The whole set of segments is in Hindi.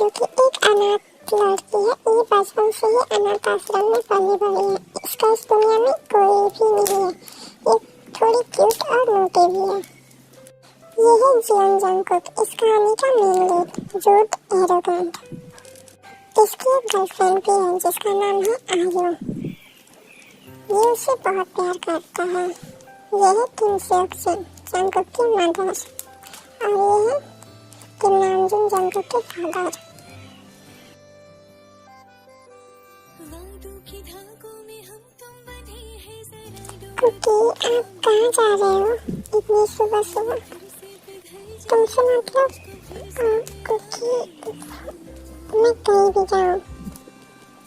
जो कि एक अनाथ लड़की है, ये बचपन से ही अनाथ आश्रम में पली बड़ी है। इसका इस दुनिया में कोई भी नहीं है। ये थोड़ी क्यूट और मोटी भी है। ये है जियोन जंगकुक, इस कहानी का मेन लीड, रूड एरोगेंट। इसकी एक गर्लफ्रेंड भी है जिसका नाम है आयो। ये उसे बहुत प्यार करता है। ये है किम सेओक्सिन, जंगकुक की मदर, और ये है किम नामजून, जंगकुक के फादर। कुकी, आप कहाँ जा रहे हो इतनी सुबह सुबह? तुमसे मतलब कुकी, मैं कहीं भी जाऊँ,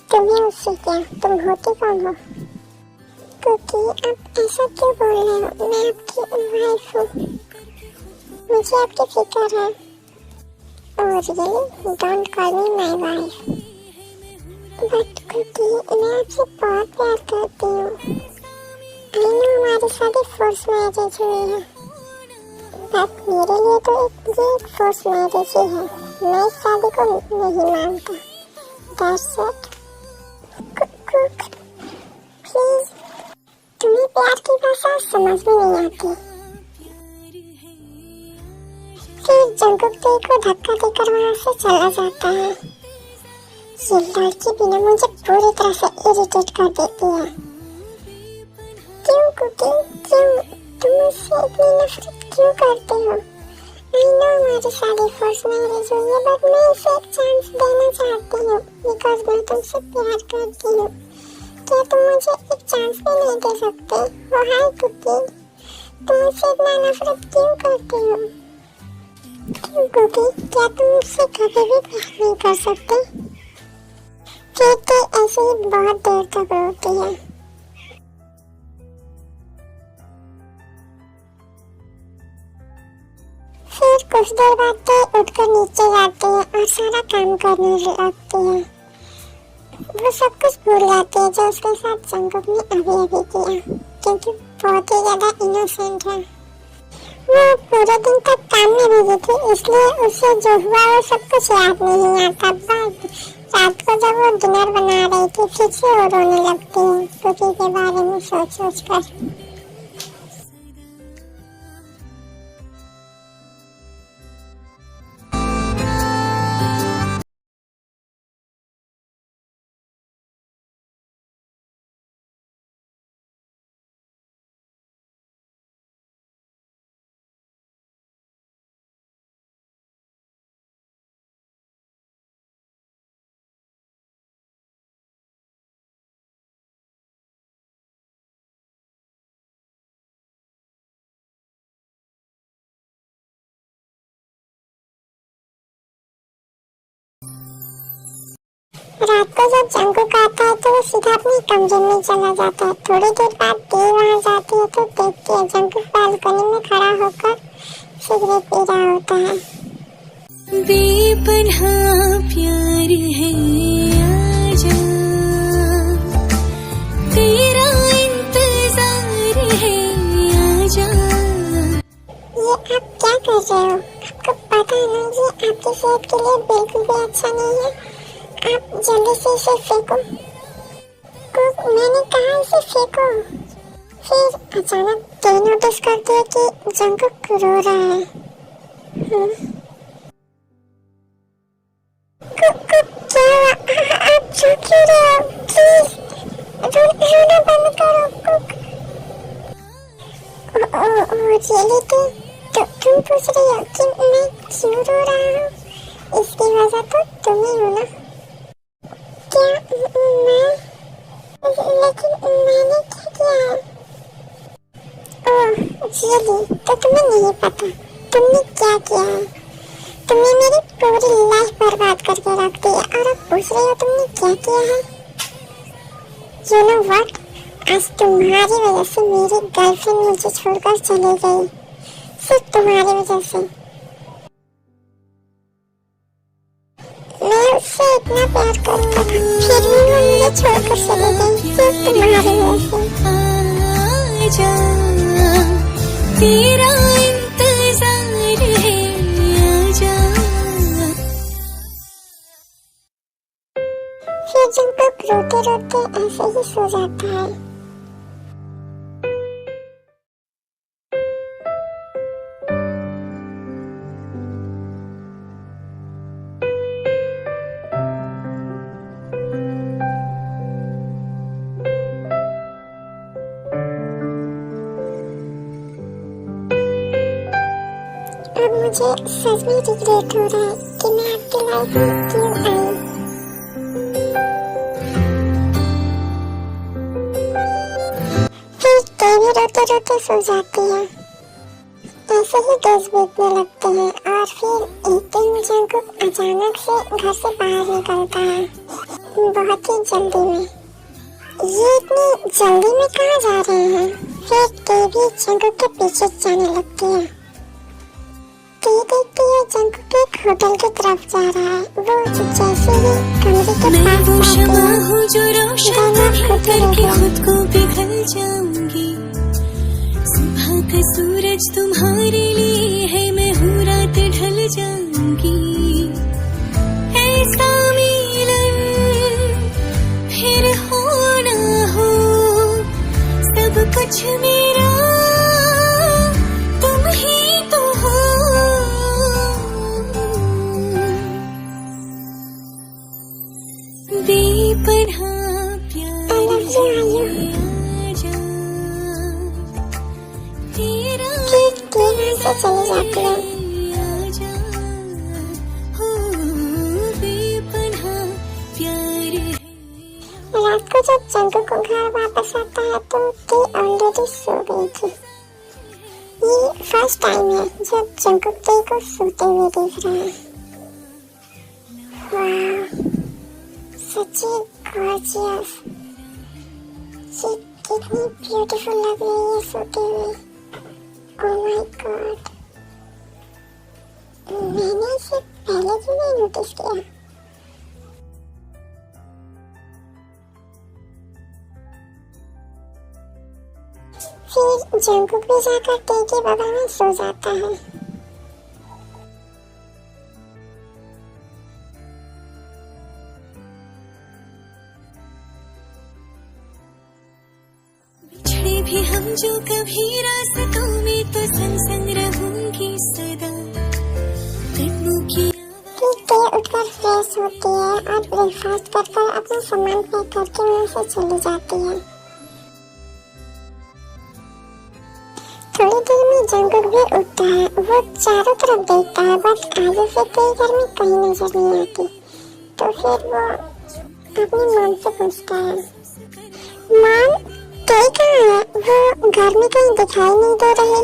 तुम्हें उससे क्या, तुम होती कौन हो? कुकी, आप ऐसा क्यों बोल रहे हो? मैं आपकी वाइफ हूँ, मुझे आपकी फिक्र है। Oh really? Don't call me my wife. But cookie, मैं आपसे बहुत प्यार करती हूँ। आई नो हमारी शादी फोर्स मैरिज हुई है, बट मेरे लिए तो ये एक फोर्स मैरिज ही है। मैं इस शादी को नहीं मानता। That's it. कुक, प्लीज, तुम्हें प्यार की भाषा समझ में नहीं आती। फिर जंगकुक तेई को धक्का देकर वहाँ से चला जाता है। ये लड़की बिना मुझे पूरी तरह से इरिटेट कर देती है। क्यों कुकी, क्यों तुम मुझसे इतनी नफरत क्यों करते हो? आई नो हमारी शादी फोर्स मैरिज हुई है, बट मैं इसे एक चांस देना चाहती हूँ बिकॉज मैं तुमसे प्यार करती हूँ। क्या तुम मुझे एक चांस भी नहीं दे सकते? ओ हाय कुकी, तुम मुझसे इतना नफरत क्यों करती हो? क्यों कुकी, क्या तुम मुझसे कभी भी प्यार नहीं कर सकते? केक ऐसे ही बहुत देर तक रोती है। फिर कुछ देर बाद ते उठकर नीचे जाती है और सारा काम करने लगती है। वो सब कुछ भूल जाती है जो उसके साथ जंगकुक ने अभी किया, क्योंकि बहुत ही ज्यादा इनोसेंट है। वो पूरे दिन तक काम में बिजी थी, इसलिए उसे जो हुआ वो सब कुछ याद नहीं आता। बट रात को जब वो डिनर बना रही थी, फिर से वो रोने लगती है कुकी के बारे में सोच कर। रात को जब जंगकुक आता है तो वो सीधा अपने कमरे में चला जाता है। थोड़ी देर बाद ते वहाँ जाती है तो देखती है जंगकुक बालकनी में खड़ा होकर सिगरेट पी रहा होता है। बेपनाह प्यार है आजा, तेरा इंतजार है आजा। ये आप क्या कर रहे हो? आपको पता है ना ये आपकी सेहत के लिए बिल्कुल भी अच्छा नहीं है। आप जल्दी से इसे फेंको। मैंने कहा इसे फेंको। फिर अचानक ते नोटिस करती है कि जंगकुक रो रहा है। क्या आप रो क्यों रहे हो? प्लीज रोना बंद करो कुक। रियली तुम पूछ रही हो कि मैं क्यों रो रहा हूँ? इसकी वजह तो तुम ही हो ना। क्या मैं? लेकिन मैंने क्या किया है? ओह रियली, तो तुम्हें नहीं पता तुमने क्या किया है? तुमने मेरी पूरी लाइफ बर्बाद करके रख दी है और अब पूछ रही हो तुमने क्या किया है? You know what? आज तुम्हारी वजह से मेरी गर्लफ्रेंड मुझे छोड़कर चली गई, सिर्फ तुम्हारी वजह से। मैं उससे इतना प्यार करता था, फिर भी वो मुझे छोड़कर चली गई, सिर्फ तुम्हारी वजह से। तेरा इंतजार है आजा। रोते रोते ऐसे ही सो जाता है। अब मुझे सच में रिग्रेट हो रहा है कि मैं आपकी लाइफ में क्यों आई। फिर कभी रोते रोते सो जाती है। ऐसे ही 10 बजने लगते हैं और फिर एक दिन जंगकुक अचानक से घर से बाहर निकलता है, बहुत ही जल्दी में। ये इतनी जल्दी में कहाँ जा रहे हैं? फिर टीवी जंगकुक के पीछे जाने लगती है। देखती है जंगकुक एक होटल की तरफ जा रहा है। वो जैसे ही कमरे के पास शमा हूँ जो रोशन करके खुद को पिघल जाऊंगी। सुबह का सूरज तुम्हारे लिए है, मैं हूँ रात ढल जाऊंगी। ऐसा मिलन फिर हो ना हो, सब कुछ मेरा तुम ही तो हो। बेपनाह प्यार आजा, तेरा से चली जाती है। आजा, हो बेपनाह प्यार है। रात को जब जंगकुक घर वापस आता है तो टी ऑलरेडी सो गई थी। ये फर्स्ट टाइम है जब जंगकुक टी को सोते हुए देख रहा है। वाह, सच्ची गॉर्जियस। ये कितनी ब्यूटीफुल लग रही है सोते हुए। ओह माय गॉड, मैंने इसे पहले क्यों नहीं नोटिस किया? फिर जंगकुक भी जाकर टी के बगल में सो जाता है। बिछड़े भी हम जो कभी रास्तों में, तो संग संग रहूंगी सदा। कदमों की फिर टी उठकर फ्रेश होती है और ब्रेकफास्ट कर अपना सामान पैक करके वहाँ से चली जाती है। थोड़ी देर में जंगकुक भी उठता है। वो चारों तरफ देखता है बट आगे से कोई घर में कहीं नजर नहीं आती। तो फिर वो अपनी मॉम से पूछता है, मॉम कोई कहाँ है? वो घर में कहीं दिखाई नहीं दे रही।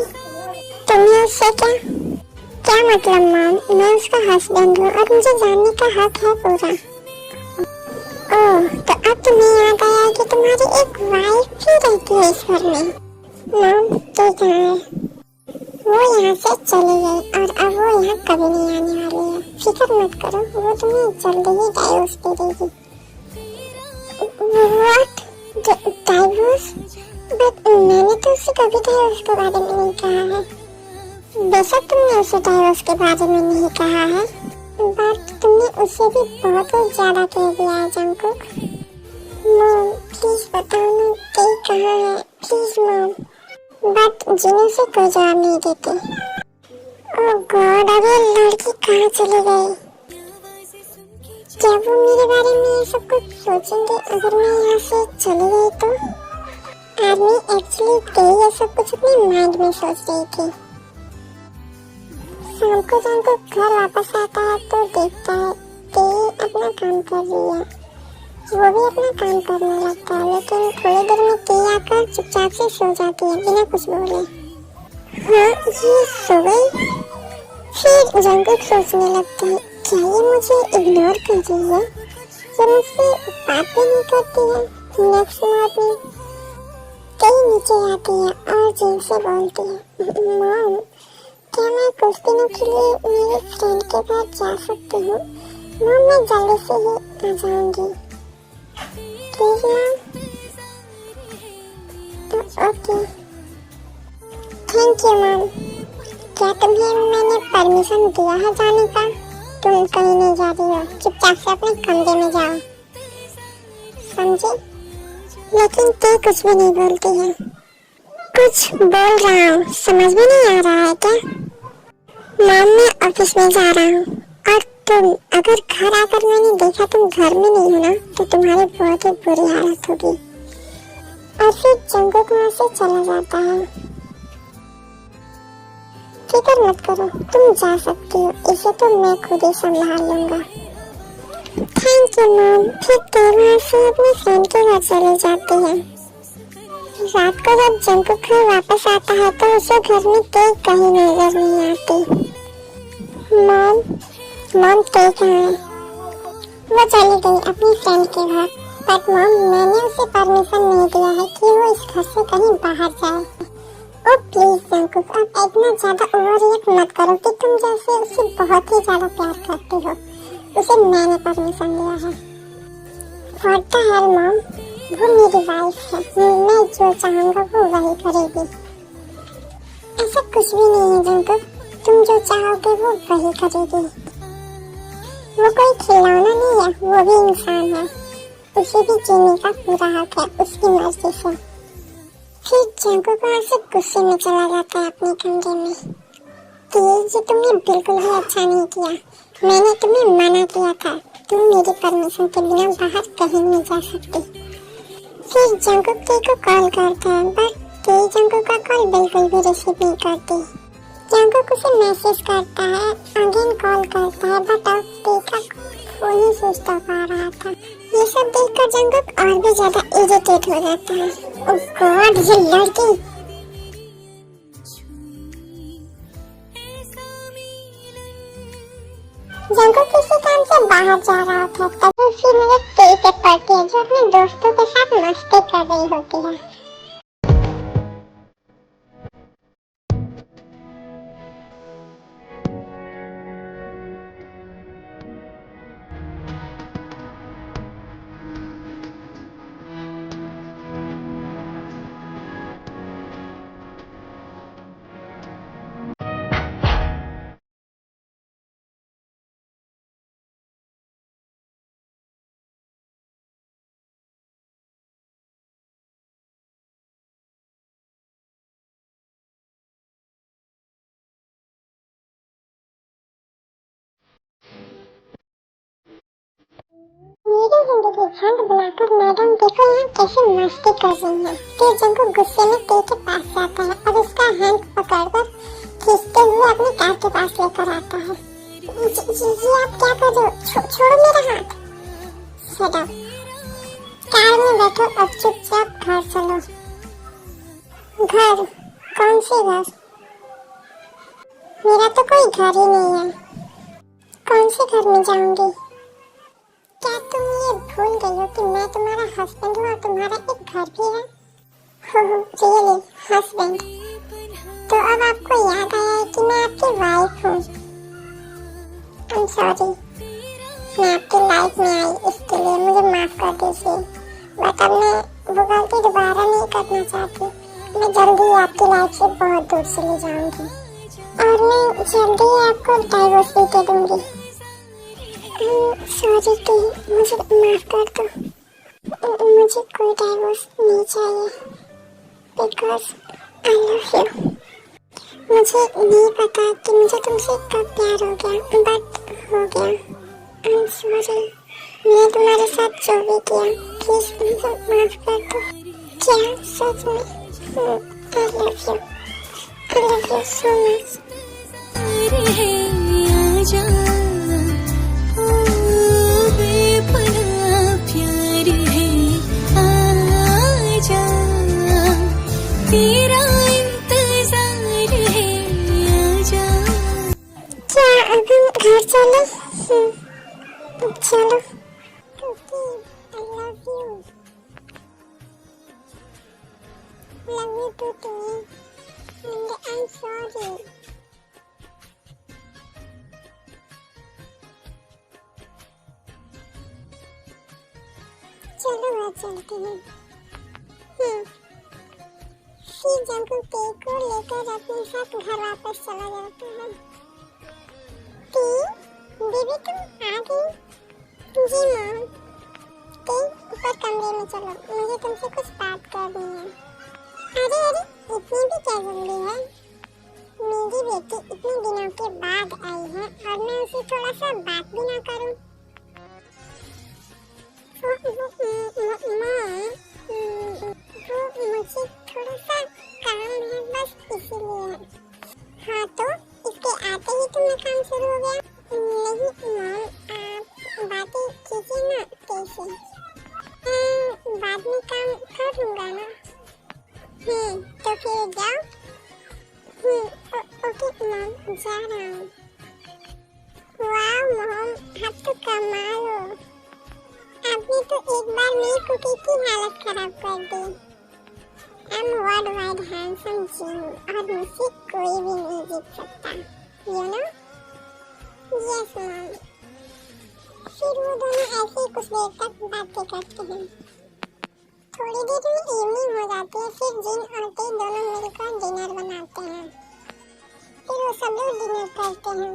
तुम्हें उससे क्या मतलब मॉम? मैं उसका हस्बैंड हूँ और मुझे जानने का हक है पूरा। ओह, तो अब तुम्हें याद आया कि तुम्हारी एक वाइफ भी रहती है इस घर में। मॉम तो कहाँ है? वो यहाँ से चली गई और अब वो यहाँ कभी नहीं आने वाली है। फिक्र मत करो, वो तुम्हें जल्दी ही डाइवोर्स दे देगी। व्हाट? डाइवोर्स? बट मैंने तो उससे कभी डाइवोर्स के बारे में नहीं कहा है। बेशक तुमने उसे डाइवोर्स के बारे में नहीं कहा है, बट तुमने उसे भी बहुत ज्यादा कह दिया है जंगकुक। मॉम प्लीज बताओ ना टी कहाँ है, प्लीज मॉम। बट जिन्हें से कोई जवाब नहीं देती। ओह गॉड, अब ये लड़की कहाँ चली गई? क्या वो मेरे बारे में ये सब कुछ सोचेंगे अगर मैं यहाँ से चली गई तो? आदमी एक्चुअली ये सब कुछ अपने माइंड में सोच रही थी। शाम को जंगकुक घर वापस आता है तो देखता है टी अपना काम कर रही है। वो भी अपना काम करने लगता है, लेकिन थोड़ी देर में टी आकर चुपचाप से सो जाती है बिना कुछ बोले। हाँ, ये सो गई। फिर जंगकुक सोचने लगता है, क्या ये मुझे इग्नोर कर रही है? ये मुझसे बात भी नहीं करती है। नेक्स्ट मॉर्निंग टी नीचे आती है और जिन से बोलती है, मॉम क्या मैं कुछ दिनों के लिए मेरे फ्रेंड के घर जा सकती हूँ? मॉम मैं जल्दी से ही आ जाऊंगी, please mom. Okay, thank you mom. क्या तुम्हें मैंने परमिशन दिया है जाने का? तुम कहीं नहीं जा रही हो, चुपचाप से अपने कमरे में जाओ। समझी? लेकिन तू कुछ भी नहीं बोलती है। कुछ बोल रहा हूँ, समझ में नहीं आ रहा है क्या? मॉम, मैं ऑफिस में जा रहा हूँ और तुम अगर घर आकर मैंने देखा तुम घर में नहीं हो ना, तो तुम्हारी बहुत ही बुरी हालत होगी। और फिर जंगकुक वहाँ से चला जाता है। फिक्र मत करो, तुम जा सकती हो, इसे तो मैं खुद ही संभाल लूंगा। Thank you mom. फिर तो वहाँ से अपने फ्रेंड के घर चले जाती है। रात को जब जंगकुक घर वापस आता है तो उसे घर में तेज कहीं नजर नहीं आती। मॉम तेज कहाँ है? वो चली गई अपनी फ्रेंड के घर। बट मॉम, मैंने उसे परमिशन नहीं दिया है कि वो इस घर से कहीं बाहर जाए। ओ प्लीज जंगकुक, अब इतना ज्यादा ओवररिएक्ट मत करो कि तुम जैसे उसे बहुत ही ज्यादा प्यार करती हो। उसे मैंने परमिशन दिया है। व्हाट द हेल मॉम, वो मेरी वाइफ है, मैं जो चाहूंगा वो वही करेगी। ऐसा कुछ भी नहीं है जंगकुक, तुम जो चाहोगे वो वही करेगी। वो कोई खिलौना नहीं है, वो भी इंसान है, उसे भी जीने का पूरा हक है, उसकी मर्जी से। फिर जंगकुक वहाँ से गुस्से में चला जाता है अपने कमरे में कि ये तुमने बिल्कुल भी अच्छा नहीं किया। मैंने तुम्हें मना किया था, तुम मेरी परमिशन के बिना बाहर कहीं नहीं जा सकती। फिर जंगकुक टी को कॉल करता है, बट टी जंगकुक का कॉल बिल्कुल भी रिसीव नहीं करती। जंगकुक उसे मैसेज करता है, अगेन कॉल करता है, बट अब टी का फोन ही स्विच ऑफ आ रहा था। ये सब देखकर जंगकुक और भी ज्यादा इरिटेट हो जाता है। ओह गॉड, ये लड़की! जंगकुक किसी काम से बाहर जा रहा था, तभी फिर मुझे टी पे पड़ती है जो अपने दोस्तों के साथ मस्ती कर रही होती है। मेरी जिंदगी झंड बनाकर मैडम देखो यहाँ कैसे मस्ती कर रही है। फिर जंगकुक गुस्से में टी के पास जाता है और उसका हैंड पकड़कर खींचते हुए अपनी कार के पास लेकर आता है। जी आप क्या कर रहे हो? छोड़ो मेरा हाथ। Shut up. कार में बैठो, अब चुपचाप घर चलो। घर? कौन से घर? मेरा तो कोई घर ही नहीं है, कौन से घर में जाऊंगी? क्या तुम ये भूल गई हो कि मैं तुम्हारा हस्बैंड हूँ और तुम्हारा एक घर भी है? Really husband? तो अब आपको याद आया है कि मैं आपकी वाइफ हूँ। आई एम सॉरी, मैं आपकी लाइफ में आई, इसके लिए मुझे माफ कर दीजिए। बट अब मैं वो गलती दोबारा नहीं करना चाहती। मैं जल्दी ही आपकी लाइफ से बहुत दूर चली जाऊंगी और मैं जल्दी ही आपको डाइवोर्स भी दे दूंगी। सॉरी टी, मुझे माफ कर दो। मुझे कोई डाइवोर्स नहीं चाहिए बिकॉज आई लव यू। मुझे नहीं पता कि मुझे तुमसे कब प्यार हो गया, बट हो गया। आई एम सॉरी, मैं तुम्हारे साथ जो भी किया, प्लीज मुझे माफ कर दो। क्या सच में? आई लव यू सो मच। तेरा इंतजार है, आजा। क्या अब हम घर चले? चलो। I love you. Love you too, Timmy. And I'm sorry. चलो घर चलते हैं। फिर जंगकुक टी को लेकर अपने साथ घर वापस चला जाता है। टी, बेबी तुम आ गई? जी मॉम। टी ऊपर कमरे में चलो, मुझे तुमसे कुछ बात करनी है। अरे अरे, इतनी भी क्या जल्दी है? मेरी बेटी इतने दिनों के बाद आई है और मैं उसे थोड़ा सा बात भी ना करूं? वो मुझे थोड़ा सा काम है, बस इसीलिए। हाँ तो इसके आते ही तुम्हें काम शुरू हो गया? नहीं मॉम, आप बातें कीजिए ना कैसे। बाद में काम कर लूँगा ना। तो फिर जाओ। ओके मॉम, जा रहा हूँ। वाह मॉम, आप तो कमाल हो। आपने तो एक बार मेरी कुकी की हालत खराब कर दी। I'm world wide handsome Jim और मुझसे कोई भी नहीं जीत सकता, you know? Yes mom। फिर वो दोनों ऐसे ही कुछ देर तक बातें करते हैं। थोड़ी देर में इवनिंग हो जाती है, फिर जिन और ते दोनों मिलकर डिनर बनाते हैं। फिर वो सब लोग डिनर करते हैं।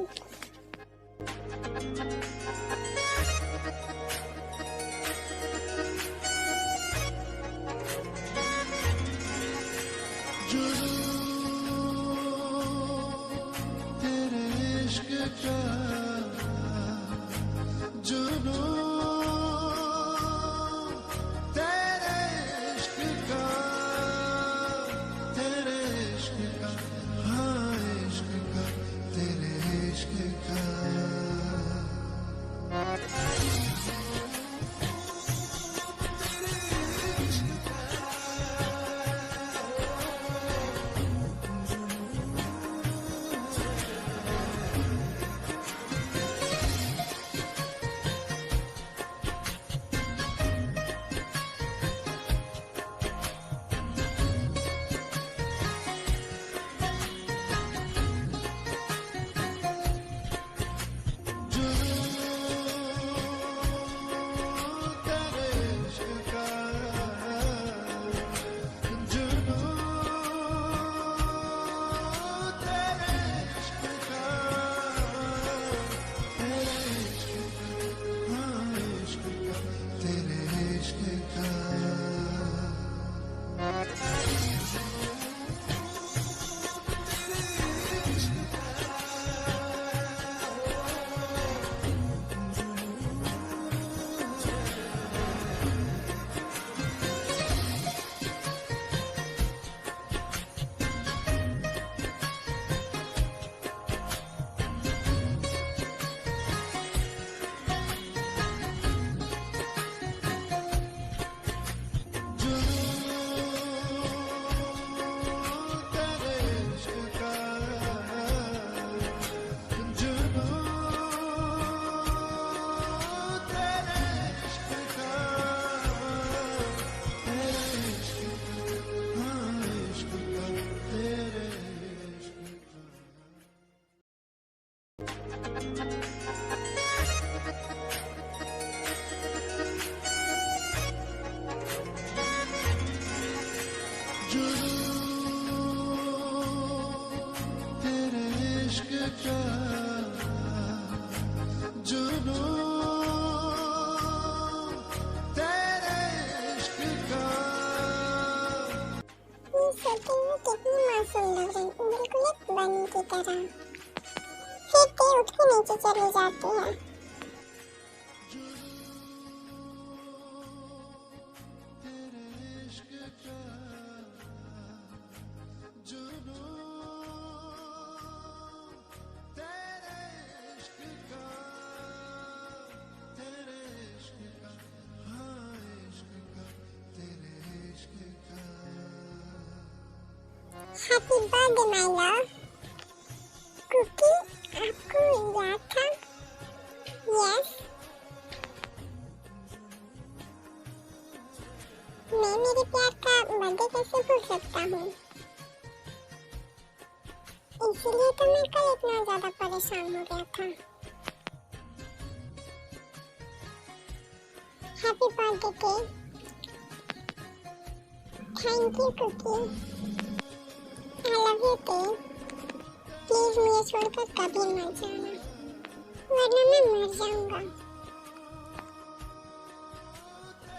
बनी की तरह। फिर ते उठ के नीचे चली जाती है। Happy birthday, my love. Cookie, आपको याद था? Yes. मैं मेरे प्यार का बर्थडे कैसे भूल सकता हूँ? इसीलिए तो मैं कल इतना ज्यादा परेशान हो गया था। हैप्पी बर्थडे के। Thank you cookie. I love you ते। प्लीज मुझे छोड़कर कभी मत जाना, वरना मैं मर जाऊंगा।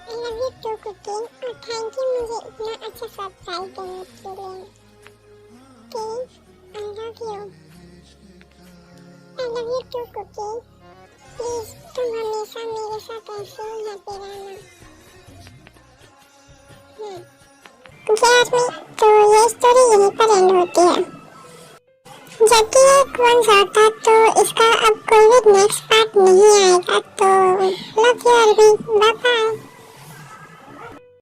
I love love you too cookie, और थैंक यू मुझे इतना अच्छा सरप्राइज देने के लिए। Please I love you. I love you too cookie. Please तुम हमेशा मेरे साथ ऐसे ही हैप्पी रहना। तो ये स्टोरी यहीं पर एंड होती है। जबकि ये कौन आता तो इसका अब कोई भी नेक्स्ट पार्ट नहीं आएगा। तो love you Arvind, bye bye.